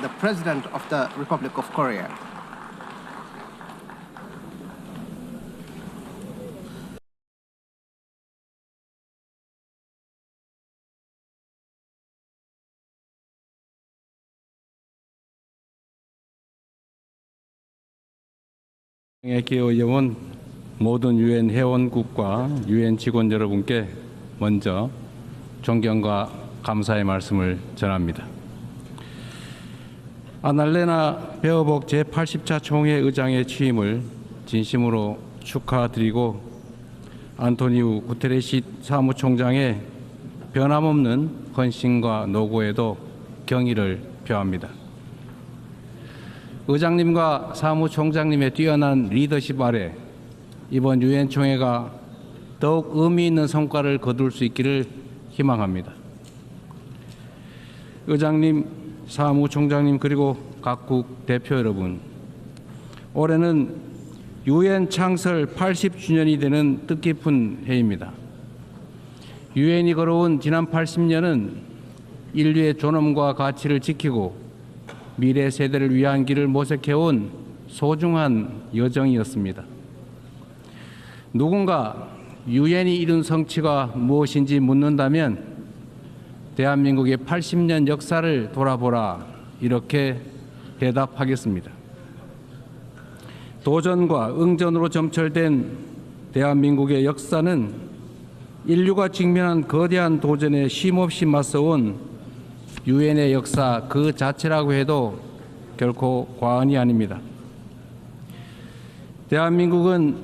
the President of the Republic of Korea. 기여해온 모든 유엔 회원국과 유엔 직원 여러분께 먼저 존경과 감사의 말씀을 전합니다. 아날레나 베어복 제80차 총회 의장의 취임을 진심으로 축하드리고 안토니우 구테레시 사무총장의 변함없는 헌신과 노고에도 경의를 표합니다. 의장님과 사무총장님의 뛰어난 리더십 아래 이번 유엔 총회가 더욱 의미 있는 성과를 거둘 수 있기를 희망합니다. 의장님, 사무총장님 그리고 각국 대표 여러분, 올해는 유엔 창설 80주년이 되는 뜻깊은 해입니다. 유엔이 걸어온 지난 80년은 인류의 존엄과 가치를 지키고 미래 세대를 위한 길을 모색해온 소중한 여정이었습니다. 누군가 유엔이 이룬 성취가 무엇인지 묻는다면 대한민국의 80년 역사를 돌아보라 이렇게 대답하겠습니다. 도전과 응전으로 점철된 대한민국의 역사는 인류가 직면한 거대한 도전에 쉼없이 맞서온 유엔의 역사 그 자체라고 해도 결코 과언이 아닙니다. 대한민국은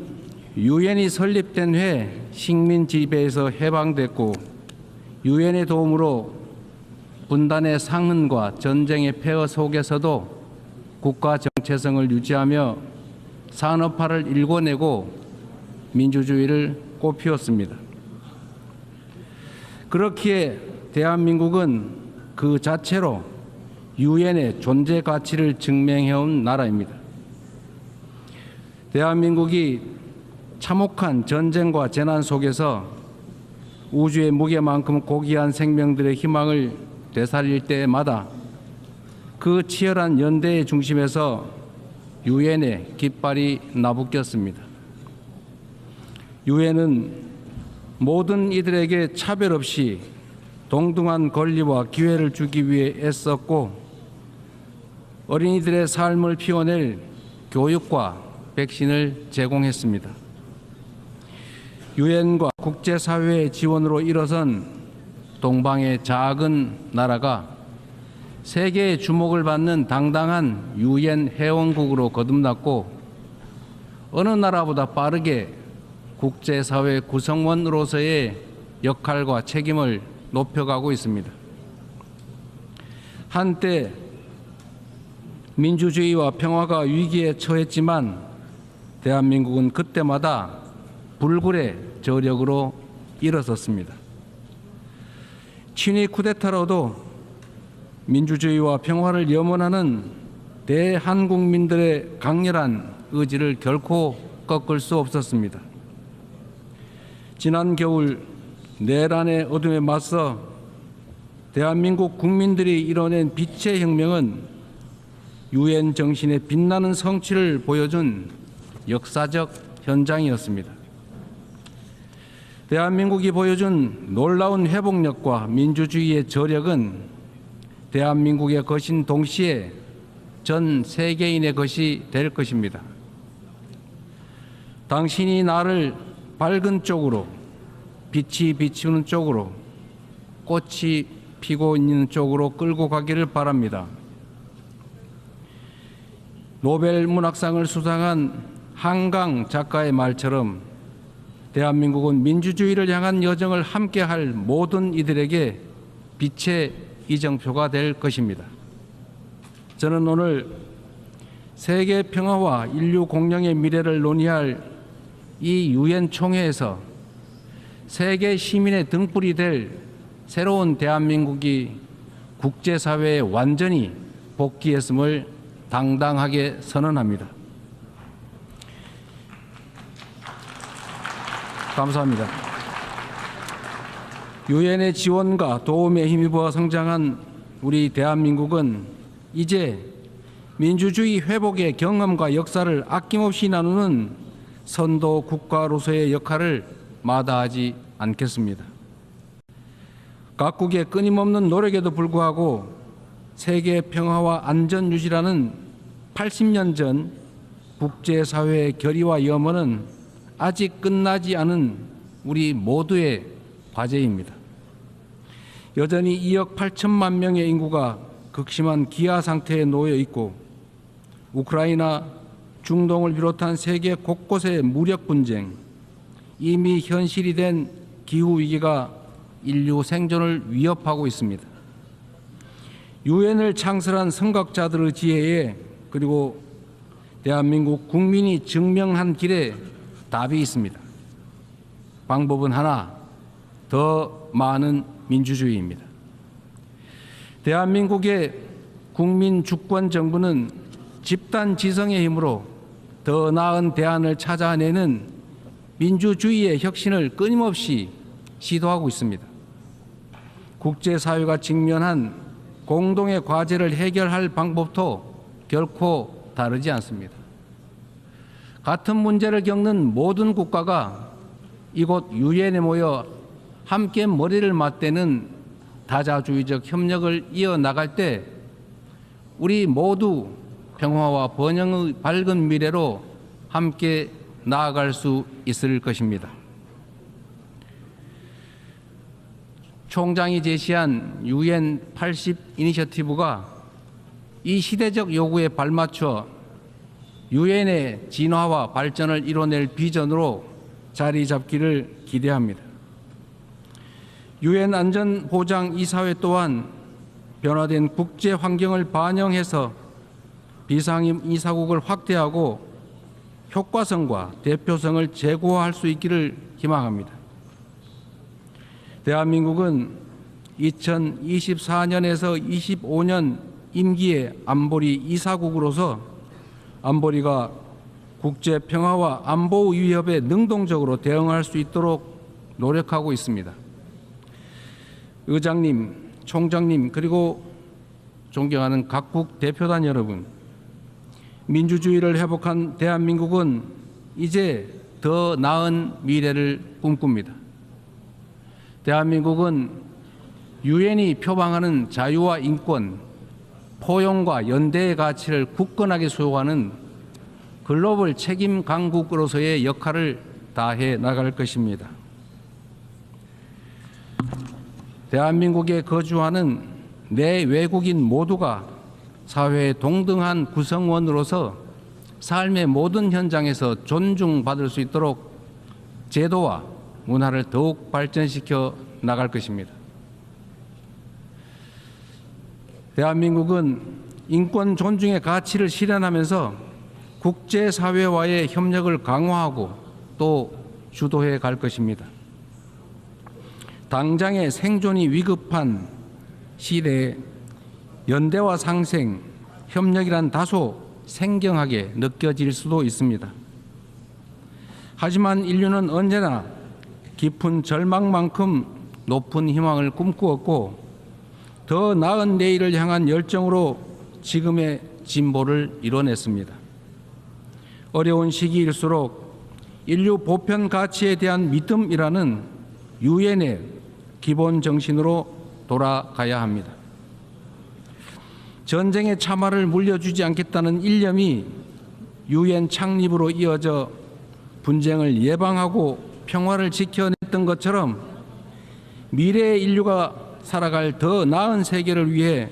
유엔이 설립된 해에 식민 지배에서 해방됐고 유엔의 도움으로 분단의 상흔과 전쟁의 폐허 속에서도 국가 정체성을 유지하며 산업화를 일궈내고 민주주의를 꽃피웠습니다. 그렇기에 대한민국은 그 자체로 유엔의 존재 가치를 증명해온 나라입니다. 대한민국이 참혹한 전쟁과 재난 속에서 우주의 무게만큼 고귀한 생명들의 희망을 되살릴 때마다 그 치열한 연대의 중심에서 유엔의 깃발이 나부꼈습니다. 유엔은 모든 이들에게 차별 없이 동등한 권리와 기회를 주기 위해 애썼고 어린이들의 삶을 피워낼 교육과 백신을 제공했습니다. 유엔과 국제사회의 지원으로 일어선 동방의 작은 나라가 세계의 주목을 받는 당당한 유엔 회원국으로 거듭났고 어느 나라보다 빠르게 국제사회 구성원으로서의 역할과 책임을 높여가고 있습니다. 한때 민주주의와 평화가 위기에 처했지만 대한민국은 그때마다 불굴의 저력으로 일어섰습니다. 친위 쿠데타로도 민주주의와 평화를 염원하는 대한국민들의 강렬한 의지를 결코 꺾을 수 없었습니다. 지난 겨울 내란의 어둠에 맞서 대한민국 국민들이 이뤄낸 빛의 혁명은 유엔 정신의 빛나는 성취를 보여준 역사적 현장이었습니다. 대한민국이 보여준 놀라운 회복력과 민주주의의 저력은 대한민국의 것인 동시에 전 세계인의 것이 될 것입니다. 당신이 나를 밝은 쪽으로, 빛이 비추는 쪽으로, 꽃이 피고 있는 쪽으로 끌고 가기를 바랍니다. 노벨 문학상을 수상한 한강 작가의 말처럼 대한민국은 민주주의를 향한 여정을 함께할 모든 이들에게 빛의 이정표가 될 것입니다. 저는 오늘 세계 평화와 인류 공영의 미래를 논의할 이 유엔 총회에서 세계 시민의 등불이 될 새로운 대한민국이 국제사회에 완전히 복귀했음을 당당하게 선언합니다. 감사합니다. 유엔의 지원과 도움에 힘입어 성장한 우리 대한민국은 이제 민주주의 회복의 경험과 역사를 아낌없이 나누는 선도 국가로서의 역할을 마다하지 않겠습니다. 각국의 끊임없는 노력에도 불구하고 세계 평화와 안전 유지라는 80년 전 국제사회의 결의와 염원은 아직 끝나지 않은 우리 모두의 과제입니다. 여전히 2억 8천만 명의 인구가 극심한 기아 상태에 놓여 있고 우크라이나, 중동을 비롯한 세계 곳곳의 무력 분쟁, 이미 현실이 된 기후 위기가 인류 생존을 위협하고 있습니다. 유엔을 창설한 선각자들의 지혜에 그리고 대한민국 국민이 증명한 길에 답이 있습니다. 방법은 하나, 더 많은 민주주의입니다. 대한민국의 국민 주권 정부는 집단 지성의 힘으로 더 나은 대안을 찾아내는 민주주의의 혁신을 끊임없이 시도하고 있습니다. 국제사회가 직면한 공동의 과제를 해결할 방법도 결코 다르지 않습니다. 같은 문제를 겪는 모든 국가가 이곳 유엔에 모여 함께 머리를 맞대는 다자주의적 협력을 이어나갈 때 우리 모두 평화와 번영의 밝은 미래로 함께 나아갈 수 있을 것입니다. 총장이 제시한 유엔 80 이니셔티브가 이 시대적 요구에 발맞춰 유엔의 진화와 발전을 이뤄낼 비전으로 자리 잡기를 기대합니다. 유엔 안전보장이사회 또한 변화된 국제 환경을 반영해서 비상임 이사국을 확대하고 효과성과 대표성을 제고할 수 있기를 희망합니다. 대한민국은 2024년에서 25년 임기의 안보리 이사국으로서 안보리가 국제 평화와 안보 위협에 능동적으로 대응할 수 있도록 노력하고 있습니다. 의장님, 총장님, 그리고 존경하는 각국 대표단 여러분, 민주주의를 회복한 대한민국은 이제 더 나은 미래를 꿈꿉니다. 대한민국은 유엔이 표방하는 자유와 인권, 포용과 연대의 가치를 굳건하게 수호하는 글로벌 책임 강국으로서의 역할을 다해 나갈 것입니다. 대한민국에 거주하는 내 외국인 모두가 사회의 동등한 구성원으로서 삶의 모든 현장에서 존중받을 수 있도록 제도와 문화를 더욱 발전시켜 나갈 것입니다. 대한민국은 인권 존중의 가치를 실현하면서 국제사회와의 협력을 강화하고 또 주도해 갈 것입니다. 당장의 생존이 위급한 시대에 연대와 상생, 협력이란 다소 생경하게 느껴질 수도 있습니다. 하지만 인류는 언제나 깊은 절망만큼 높은 희망을 꿈꾸었고 더 나은 내일을 향한 열정으로 지금의 진보를 이뤄냈습니다. 어려운 시기일수록 인류 보편 가치에 대한 믿음이라는 유엔의 기본 정신으로 돌아가야 합니다. 전쟁의 참화를 물려주지 않겠다는 일념이 유엔 창립으로 이어져 분쟁을 예방하고 평화를 지켜냈던 것처럼 미래의 인류가 살아갈 더 나은 세계를 위해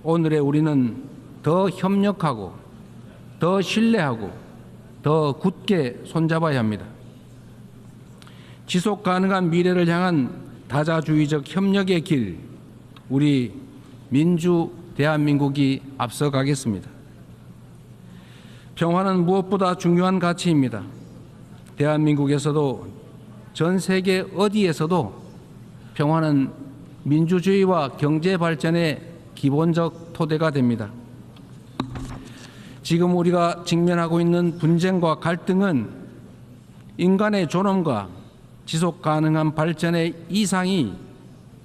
오늘의 우리는 더 협력하고 더 신뢰하고 더 굳게 손잡아야 합니다. 지속 가능한 미래를 향한 다자주의적 협력의 길, 우리 민주 대한민국이 앞서가겠습니다. 평화는 무엇보다 중요한 가치입니다. 대한민국에서도 전 세계 어디에서도 평화는 민주주의와 경제 발전의 기본적 토대가 됩니다. 지금 우리가 직면하고 있는 분쟁과 갈등은 인간의 존엄과 지속 가능한 발전의 이상이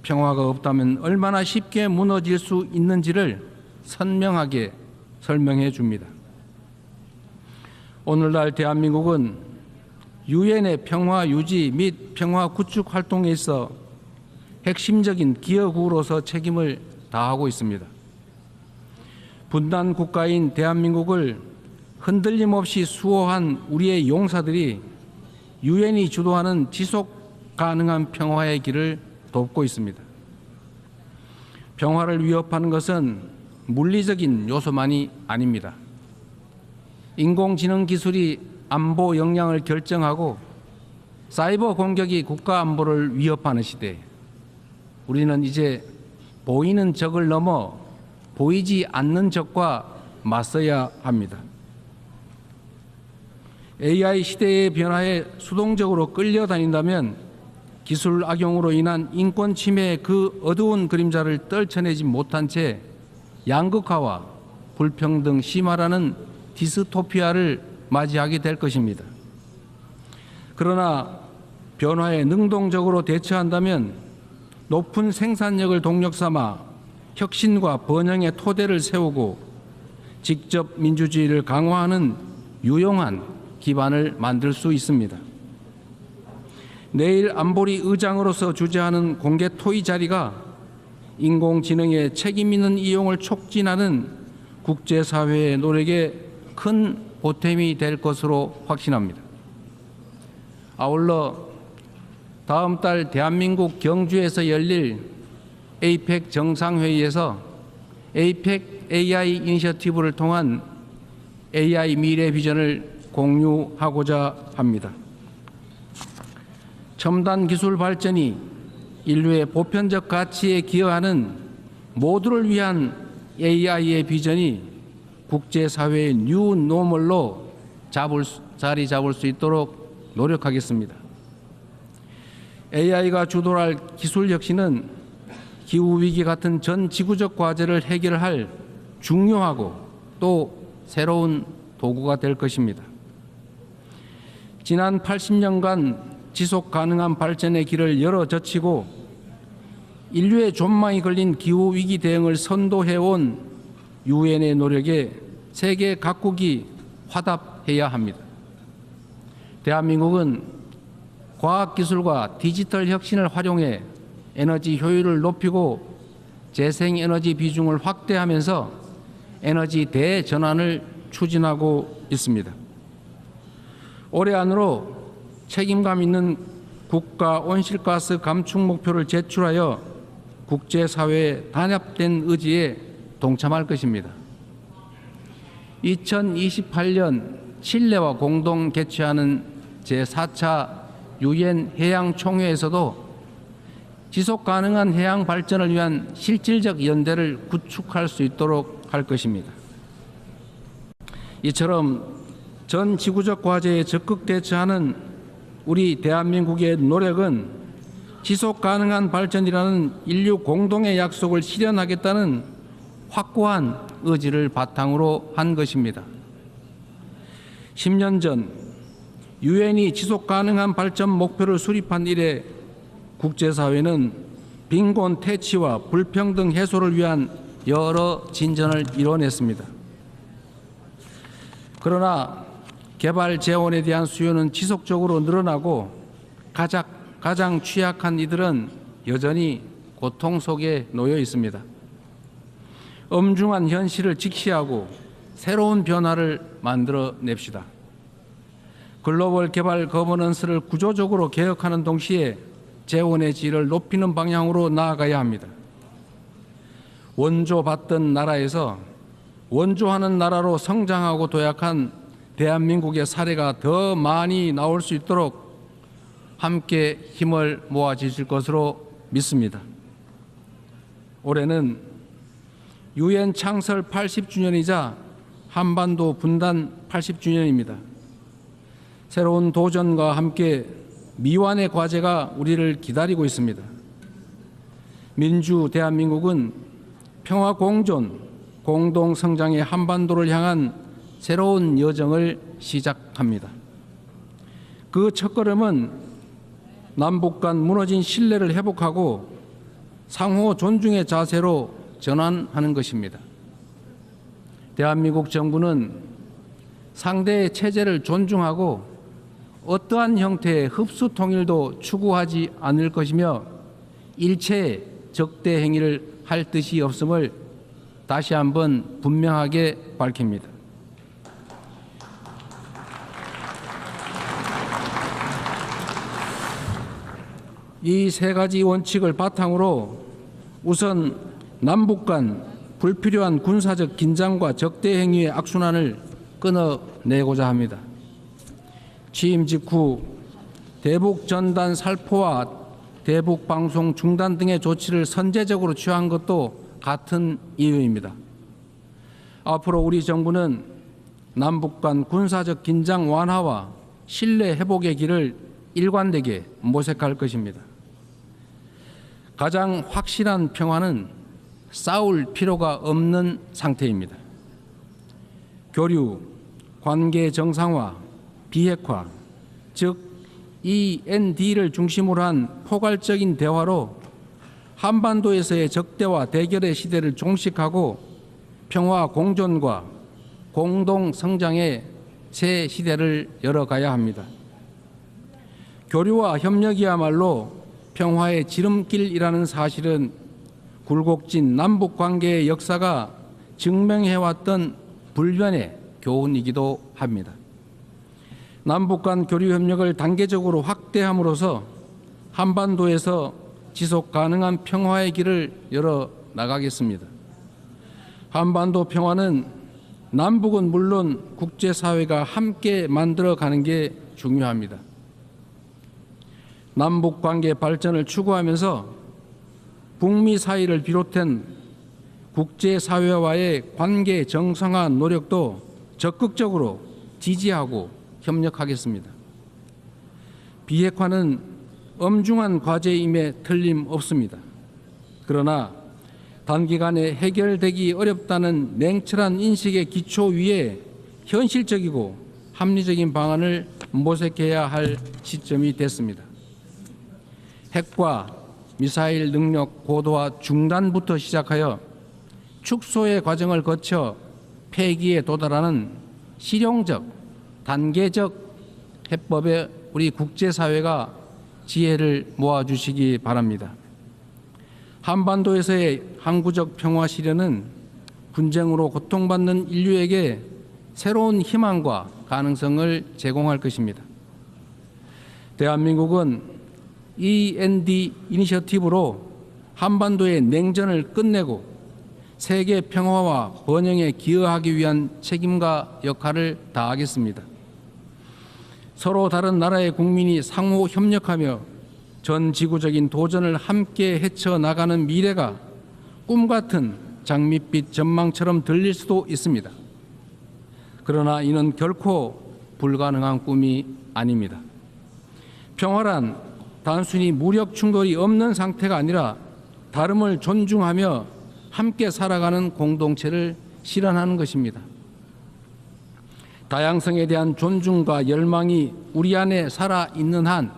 평화가 없다면 얼마나 쉽게 무너질 수 있는지를 선명하게 설명해 줍니다. 오늘날 대한민국은 유엔의 평화 유지 및 평화 구축 활동에 있어 핵심적인 기여국으로서 책임을 다하고 있습니다. 분단 국가인 대한민국을 흔들림 없이 수호한 우리의 용사들이 유엔이 주도하는 지속 가능한 평화의 길을 돕고 있습니다. 평화를 위협하는 것은 물리적인 요소만이 아닙니다. 인공지능 기술이 안보 역량을 결정하고 사이버 공격이 국가 안보를 위협하는 시대에 우리는 이제 보이는 적을 넘어 보이지 않는 적과 맞서야 합니다. AI 시대의 변화에 수동적으로 끌려다닌다면 기술 악용으로 인한 인권 침해의 그 어두운 그림자를 떨쳐내지 못한 채 양극화와 불평등 심화라는 디스토피아를 맞이하게 될 것입니다. 그러나 변화에 능동적으로 대처한다면 높은 생산력을 동력 삼아 혁신과 번영의 토대를 세우고 직접 민주주의를 강화하는 유용한 기반을 만들 수 있습니다. 내일 안보리 의장으로서 주재하는 공개 토의 자리가 인공지능의 책임 있는 이용을 촉진하는 국제사회의 노력에 큰 보탬이 될 것으로 확신합니다. 아울러 다음 달 대한민국 경주에서 열릴 에이펙 정상회의에서 에이펙 AI 이니셔티브를 통한 AI 미래 비전을 공유하고자 합니다. 첨단 기술 발전이 인류의 보편적 가치에 기여하는 모두를 위한 AI의 비전이 국제사회의 뉴 노멀로 자리 잡을 수 있도록 노력하겠습니다. AI가 주도할 기술 혁신은 기후위기 같은 전 지구적 과제를 해결할 중요하고 또 새로운 도구가 될 것입니다. 지난 80년간 지속 가능한 발전의 길을 열어젖히고 인류의 존망이 걸린 기후위기 대응을 선도해온 유엔의 노력에 세계 각국이 화답해야 합니다. 대한민국은 과학기술과 디지털 혁신을 활용해 에너지 효율을 높이고 재생에너지 비중을 확대하면서 에너지 대전환을 추진하고 있습니다. 올해 안으로 책임감 있는 국가 온실가스 감축 목표를 제출하여 국제사회의 단합된 의지에 동참할 것입니다. 2028년 칠레와 공동 개최하는 제4차 유엔 해양총회에서도 지속 가능한 해양 발전을 위한 실질적 연대를 구축할 수 있도록 할 것입니다. 이처럼 전 지구적 과제에 적극 대처하는 우리 대한민국의 노력은 지속 가능한 발전이라는 인류 공동의 약속을 실현하겠다는 확고한 의지를 바탕으로 한 것입니다. 10년 전 유엔이 지속 가능한 발전 목표를 수립한 이래 국제사회는 빈곤 퇴치와 불평등 해소를 위한 여러 진전을 이뤄냈습니다. 그러나 개발 재원에 대한 수요는 지속적으로 늘어나고 가장 취약한 이들은 여전히 고통 속에 놓여 있습니다. 엄중한 현실을 직시하고 새로운 변화를 만들어냅시다. 글로벌 개발 거버넌스를 구조적으로 개혁하는 동시에 재원의 질을 높이는 방향으로 나아가야 합니다. 원조받던 나라에서 원조하는 나라로 성장하고 도약한 대한민국의 사례가 더 많이 나올 수 있도록 함께 힘을 모아 주실 것으로 믿습니다. 올해는 유엔 창설 80주년이자 한반도 분단 80주년입니다. 새로운 도전과 함께 미완의 과제가 우리를 기다리고 있습니다. 민주 대한민국은 평화 공존, 공동 성장의 한반도를 향한 새로운 여정을 시작합니다. 그 첫걸음은 남북 간 무너진 신뢰를 회복하고 상호 존중의 자세로 전환하는 것입니다. 대한민국 정부는 상대의 체제를 존중하고 어떠한 형태의 흡수 통일도 추구하지 않을 것이며 일체의 적대 행위를 할 뜻이 없음을 다시 한번 분명하게 밝힙니다. 이 세 가지 원칙을 바탕으로 우선 남북 간 불필요한 군사적 긴장과 적대 행위의 악순환을 끊어내고자 합니다. 취임 직후 대북 전단 살포와 대북 방송 중단 등의 조치를 선제적으로 취한 것도 같은 이유입니다. 앞으로 우리 정부는 남북 간 군사적 긴장 완화와 신뢰 회복의 길을 일관되게 모색할 것입니다. 가장 확실한 평화는 싸울 필요가 없는 상태입니다. 교류, 관계 정상화, 비핵화, 즉 END를 중심으로 한 포괄적인 대화로 한반도에서의 적대와 대결의 시대를 종식하고 평화 공존과 공동 성장의 새 시대를 열어가야 합니다. 교류와 협력이야말로 평화의 지름길이라는 사실은 굴곡진 남북 관계의 역사가 증명해왔던 불변의 교훈이기도 합니다. 남북 간 교류 협력을 단계적으로 확대함으로써 한반도에서 지속 가능한 평화의 길을 열어 나가겠습니다. 한반도 평화는 남북은 물론 국제사회가 함께 만들어가는 게 중요합니다. 남북 관계 발전을 추구하면서 북미 사이를 비롯한 국제사회와의 관계 정상화 노력도 적극적으로 지지하고 협력하겠습니다. 비핵화는 엄중한 과제임에 틀림없습니다. 그러나 단기간에 해결되기 어렵다는 냉철한 인식의 기초 위에 현실적이고 합리적인 방안을 모색해야 할 시점이 됐습니다. 핵과 미사일 능력 고도화 중단부터 시작하여 축소의 과정을 거쳐 폐기에 도달하는 실용적, 단계적 해법에 우리 국제사회가 지혜를 모아주시기 바랍니다. 한반도에서의 항구적 평화 실현은 분쟁으로 고통받는 인류에게 새로운 희망과 가능성을 제공할 것입니다. 대한민국은 END 이니셔티브로 한반도의 냉전을 끝내고 세계 평화와 번영에 기여하기 위한 책임과 역할을 다하겠습니다. 서로 다른 나라의 국민이 상호 협력하며 전 지구적인 도전을 함께 헤쳐나가는 미래가 꿈같은 장밋빛 전망처럼 들릴 수도 있습니다. 그러나 이는 결코 불가능한 꿈이 아닙니다. 평화란 단순히 무력 충돌이 없는 상태가 아니라 다름을 존중하며 함께 살아가는 공동체를 실현하는 것입니다. 다양성에 대한 존중과 열망이 우리 안에 살아있는 한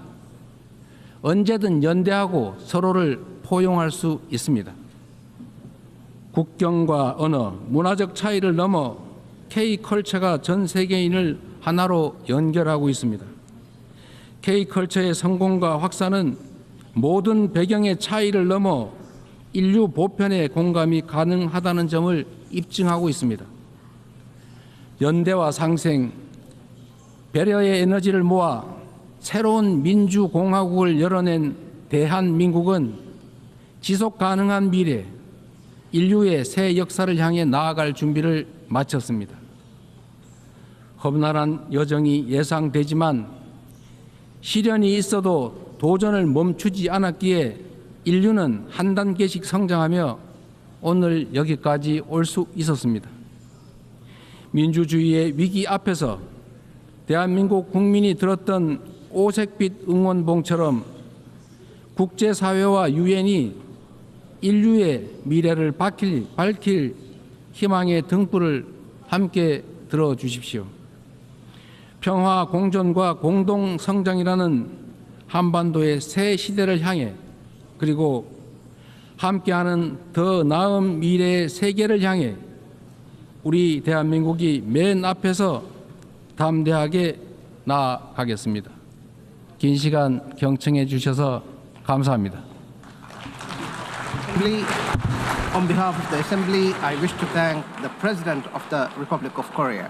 언제든 연대하고 서로를 포용할 수 있습니다. 국경과 언어, 문화적 차이를 넘어 K컬처가 전 세계인을 하나로 연결하고 있습니다. K컬처의 성공과 확산은 모든 배경의 차이를 넘어 인류 보편의 공감이 가능하다는 점을 입증하고 있습니다. 연대와 상생, 배려의 에너지를 모아 새로운 민주공화국을 열어낸 대한민국은 지속 가능한 미래, 인류의 새 역사를 향해 나아갈 준비를 마쳤습니다. 험난한 여정이 예상되지만 시련이 있어도 도전을 멈추지 않았기에 인류는 한 단계씩 성장하며 오늘 여기까지 올 수 있었습니다. 민주주의의 위기 앞에서 대한민국 국민이 들었던 오색빛 응원봉처럼 국제사회와 유엔이 인류의 미래를 밝힐 희망의 등불을 함께 들어주십시오. 평화 공존과 공동 성장이라는 한반도의 새 시대를 향해 그리고 함께하는 더 나은 미래의 세계를 향해 우리 대한민국이 맨 앞에서 담대하게 나아가겠습니다. 긴 시간 경청해 주셔서 감사합니다. On behalf of the Assembly, I wish to thank the President of the Republic of Korea.